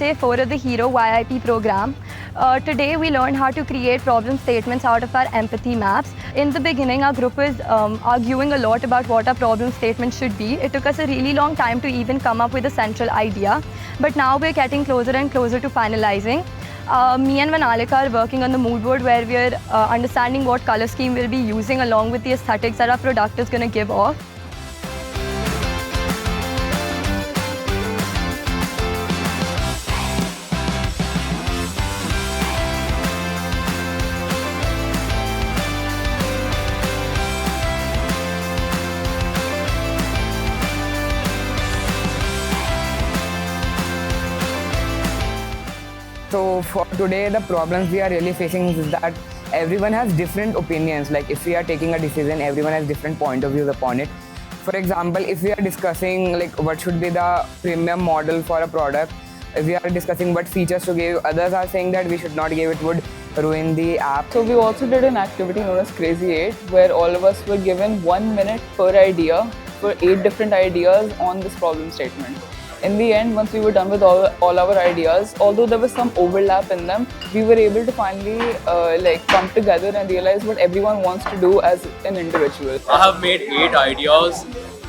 day 4 of the Hero YIP program. Today we learned how to create problem statements out of our empathy maps. In the beginning, our group was arguing a lot about what our problem statement should be. It took us a really long time to even come up with a central idea. But now we're getting closer and closer to finalizing. Me and Vanalika are working on the mood board where we're understanding what color scheme we'll be using along with the aesthetics that our product is going to give off. So for today, the problems we are really facing is that everyone has different opinions. Like if we are taking a decision, everyone has different point of views upon it. For example, if we are discussing like what should be the premium model for a product, if we are discussing what features to give, others are saying that we should not give it, would ruin the app. So we also did an activity known as Crazy 8, where all of us were given 1 minute per idea for 8 different ideas on this problem statement. In the end, once we were done with all our ideas, although there was some overlap in them, we were able to finally come together and realize what everyone wants to do as an individual. I have made 8 ideas.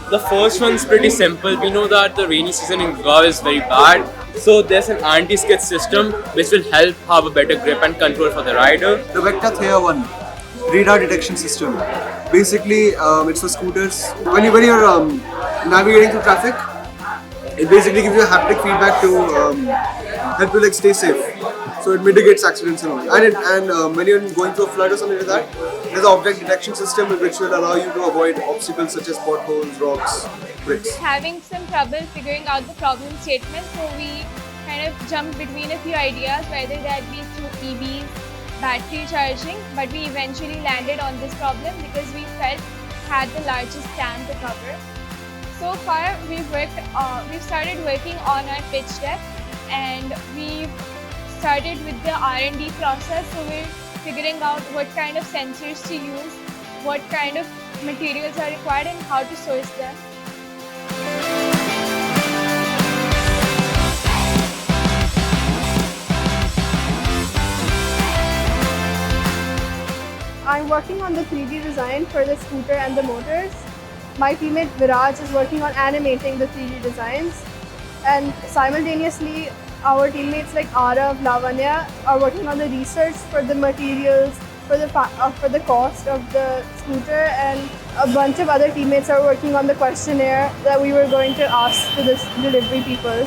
The first one's pretty simple. We know that the rainy season in Goa is very bad. So there's an anti-skid system which will help have a better grip and control for the rider. The Vector Thea one, radar detection system. Basically, it's for scooters. When you're navigating through traffic, it basically gives you a haptic feedback to help you stay safe. So it mitigates accidents and all. And when you're going through a flood or something like that, there's an object detection system which will allow you to avoid obstacles such as potholes, rocks, bricks. Having some trouble figuring out the problem statement, so we kind of jumped between a few ideas, whether that be through EVs, battery charging, but we eventually landed on this problem because we felt had the largest TAM to cover. So far, we've started working on our pitch deck, and we've started with the R&D process. So we're figuring out what kind of sensors to use, what kind of materials are required, and how to source them. I'm working on the 3D design for the scooter and the motors. My teammate Viraj is working on animating the 3D designs, and simultaneously our teammates like Arav, Lavanya are working on the research for the materials, for the cost of the scooter, and a bunch of other teammates are working on the questionnaire that we were going to ask to the delivery people.